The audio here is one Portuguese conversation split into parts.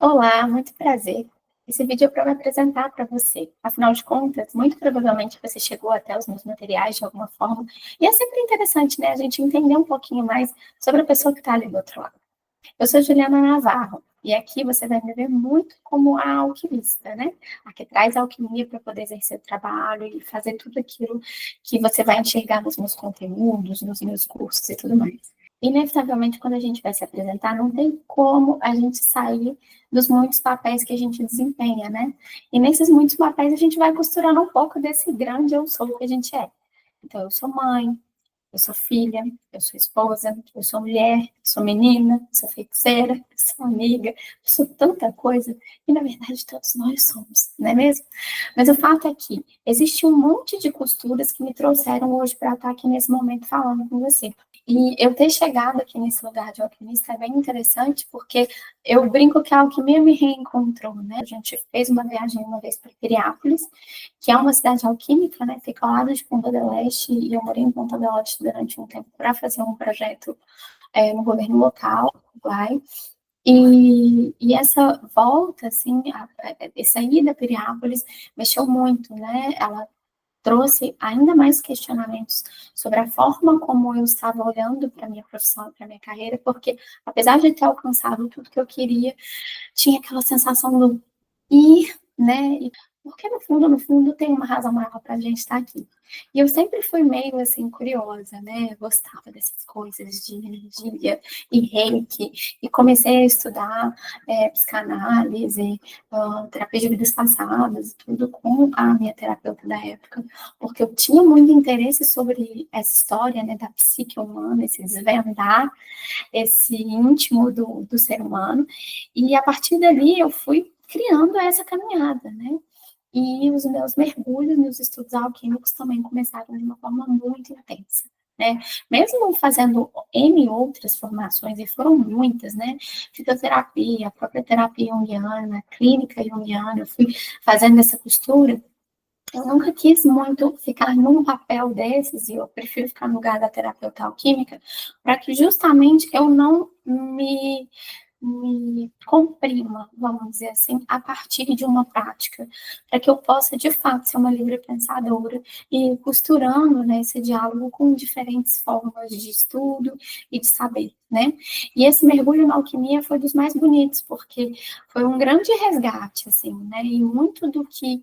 Olá, muito prazer. Esse vídeo é para me apresentar para você. Afinal de contas, muito provavelmente você chegou até os meus materiais de alguma forma. E é sempre interessante, né, a gente entender um pouquinho mais sobre a pessoa que está ali do outro lado. Eu sou Juliana Navarro, e aqui você vai me ver muito como a alquimista, né? A que traz a alquimia para poder exercer o trabalho e fazer tudo aquilo que você vai enxergar nos meus conteúdos, nos meus cursos e tudo mais. Inevitavelmente, quando a gente vai se apresentar, não tem como a gente sair dos muitos papéis que a gente desempenha, né? E nesses muitos papéis a gente vai costurando um pouco desse grande eu sou que a gente é. Então, eu sou mãe, eu sou filha, eu sou esposa, eu sou mulher, eu sou menina, eu sou feiticeira, eu sou amiga, eu sou tanta coisa, e na verdade todos nós somos, não é mesmo? Mas o fato é que existe um monte de costuras que me trouxeram hoje para estar aqui nesse momento falando com você. E eu ter chegado aqui nesse lugar de alquimista é bem interessante, porque eu brinco que a alquimia me reencontrou, né? A gente fez uma viagem uma vez para Piriápolis, que é uma cidade alquímica, né? Fica ao lado de Ponta del Este, e eu morei em Ponta del Este durante um tempo para fazer um projeto no governo local, Uruguai. E essa volta, assim, essa ida a Piriápolis mexeu muito, né? Ela trouxe ainda mais questionamentos sobre a forma como eu estava olhando para a minha profissão, para a minha carreira, porque apesar de ter alcançado tudo que eu queria, tinha aquela sensação do ir, né? Porque no fundo, tem uma razão maior para a gente estar aqui. E eu sempre fui meio assim curiosa, né? Eu gostava dessas coisas de energia e reiki, e comecei a estudar psicanálise, terapia de vidas passadas, tudo com a minha terapeuta da época, porque eu tinha muito interesse sobre essa história, né, da psique humana, esse desvendar, esse íntimo do ser humano, e a partir dali eu fui criando essa caminhada, né? E os meus mergulhos nos estudos alquímicos também começaram de uma forma muito intensa, né? Mesmo fazendo N outras formações, e foram muitas, né? Fitoterapia, a própria terapia junguiana, clínica junguiana, eu fui fazendo essa costura. Eu nunca quis muito ficar num papel desses, e eu prefiro ficar no lugar da terapeuta alquímica, para que justamente eu não me comprima, vamos dizer assim, a partir de uma prática, para que eu possa, de fato, ser uma livre pensadora e ir costurando, né, esse diálogo com diferentes formas de estudo e de saber, né? E esse mergulho na alquimia foi dos mais bonitos, porque foi um grande resgate, assim, né? E muito do que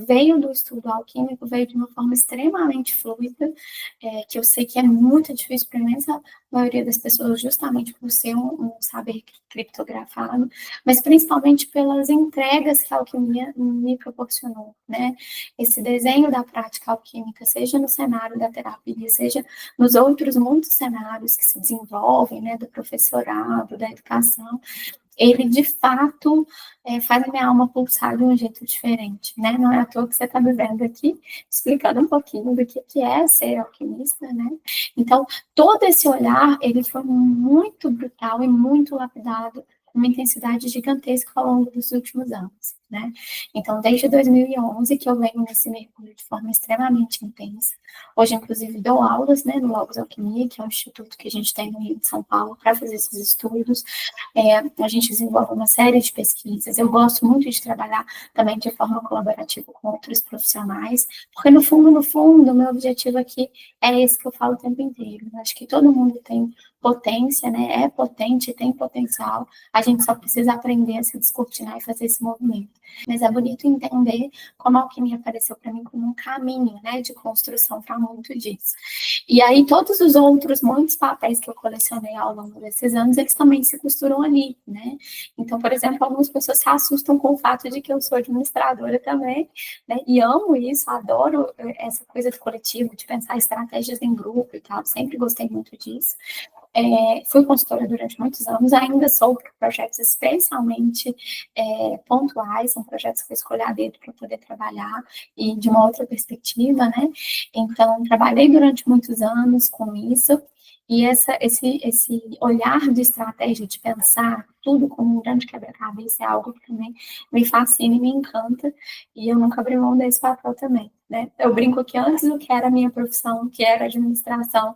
veio do estudo alquímico veio de uma forma extremamente fluida, que eu sei que é muito difícil para a imensa maioria das pessoas, justamente por ser um saber criptografado, mas principalmente pelas entregas que a alquimia me proporcionou, né? Esse desenho da prática alquímica, seja no cenário da terapia, seja nos outros muitos cenários que se desenvolvem, né, do professorado, da educação, ele de fato faz a minha alma pulsar de um jeito diferente, né? Não é à toa que você está me vendo aqui, explicando um pouquinho do que é ser alquimista, né? Então, todo esse olhar, ele foi muito brutal e muito lapidado, com uma intensidade gigantesca ao longo dos últimos anos, né? Então, desde 2011 que eu venho nesse mergulho de forma extremamente intensa. Hoje, inclusive, dou aulas, né, no Logos Alquimia, que é um instituto que a gente tem no Rio de São Paulo para fazer esses estudos. A gente desenvolve uma série de pesquisas. Eu gosto muito de trabalhar também de forma colaborativa com outros profissionais, porque no fundo, o meu objetivo aqui é esse que eu falo o tempo inteiro. Eu acho que todo mundo tem potência, né? É potente, tem potencial. A gente só precisa aprender a se descortinar e fazer esse movimento. Mas é bonito entender como a alquimia apareceu para mim como um caminho, né, de construção para muito disso. E aí todos os outros muitos papéis que eu colecionei ao longo desses anos, eles também se costuram ali, né? Então, por exemplo, algumas pessoas se assustam com o fato de que eu sou administradora também, né? E amo isso, adoro essa coisa do coletivo, de pensar estratégias em grupo e tal, sempre gostei muito disso. Fui consultora durante muitos anos, ainda sou para projetos especialmente pontuais, são projetos que eu escolhi a dedo para poder trabalhar e de uma outra perspectiva, né? Então, trabalhei durante muitos anos com isso, e esse olhar de estratégia, de pensar tudo como um grande quebra-cabeça, é algo que também me fascina e me encanta, e eu nunca abri mão desse papel também. né? Eu brinco que antes do que era a minha profissão, que era administração,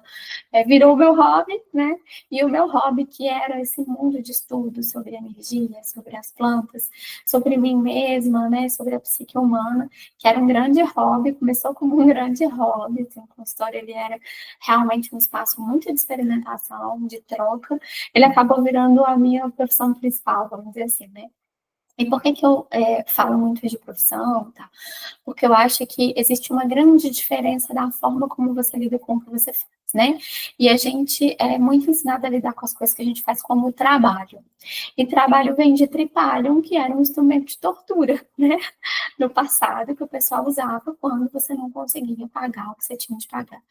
virou o meu hobby, né? E o meu hobby, que era esse mundo de estudo sobre energia, sobre as plantas, sobre mim mesma, né? Sobre a psique humana, que era um grande hobby, começou como um grande hobby, assim, o consultório ele era realmente um espaço muito de experimentação, de troca, ele acabou virando a minha profissão principal, vamos dizer assim, né? E por que que eu falo muito de profissão, tá? Porque eu acho que existe uma grande diferença da forma como você lida com o que você faz, né? E a gente é muito ensinado a lidar com as coisas que a gente faz como trabalho. E trabalho vem de tripalium, que era um instrumento de tortura, né? No passado, que o pessoal usava quando você não conseguia pagar o que você tinha de pagar.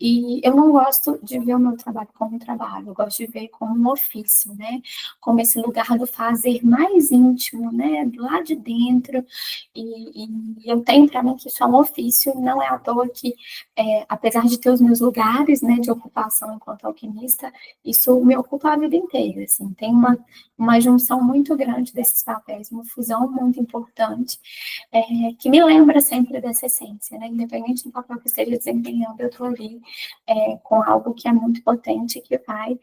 E eu não gosto de ver o meu trabalho como um trabalho, eu gosto de ver como um ofício, né? Como esse lugar do fazer mais íntimo, né? Do lado de dentro. E eu tenho para mim que isso é um ofício, não é à toa que, apesar de ter os meus lugares, né, de ocupação enquanto alquimista, isso me ocupa a vida inteira, assim. Tem uma junção muito grande desses papéis, uma fusão muito importante, que me lembra sempre dessa essência, né? Independente do papel que esteja desempenhando, eu estou ali com algo que é muito potente, que vai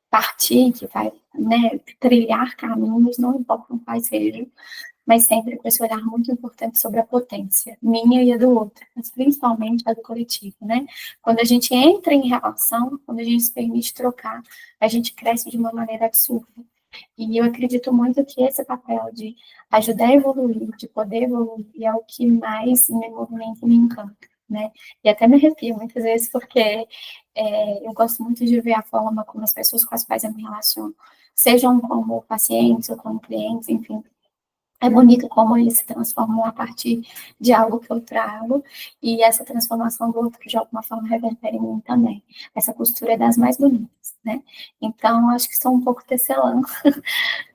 partir, que vai, né, trilhar caminhos, não importa quais sejam, mas sempre com esse olhar muito importante sobre a potência, minha e a do outro, mas principalmente a do coletivo, né? Quando a gente entra em relação, quando a gente se permite trocar, a gente cresce de uma maneira absurda. E eu acredito muito que esse papel de ajudar a evoluir, de poder evoluir, é o que mais me movimenta e me encanta, né? E até me arrepio muitas vezes, porque eu gosto muito de ver a forma como as pessoas com as quais eu me relaciono, sejam como pacientes ou como clientes, enfim, é bonito como eles se transformam a partir de algo que eu trago, e essa transformação do outro, de alguma forma, reverbera em mim também. Essa costura é das mais bonitas, né? Então, acho que sou um pouco tecelã,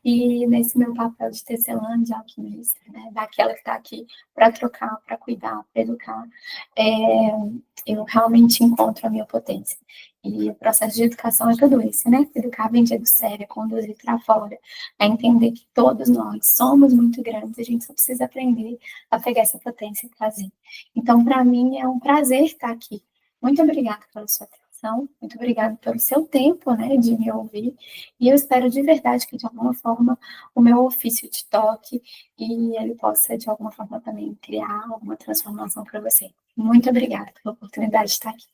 e nesse meu papel de tecelã, de alquimista, né? Daquela que está aqui para trocar, para cuidar, para educar, é, eu realmente encontro a minha potência. E o processo de educação é tudo isso, né? Educar vem de do sério, conduzir para fora, é entender que todos nós somos muito grandes, a gente só precisa aprender a pegar essa potência e trazer. Então, para mim, é um prazer estar aqui. Muito obrigada pela sua atenção, muito obrigada pelo seu tempo, né, de me ouvir, e eu espero de verdade que, de alguma forma, o meu ofício te toque e ele possa, de alguma forma, também criar alguma transformação para você. Muito obrigada pela oportunidade de estar aqui.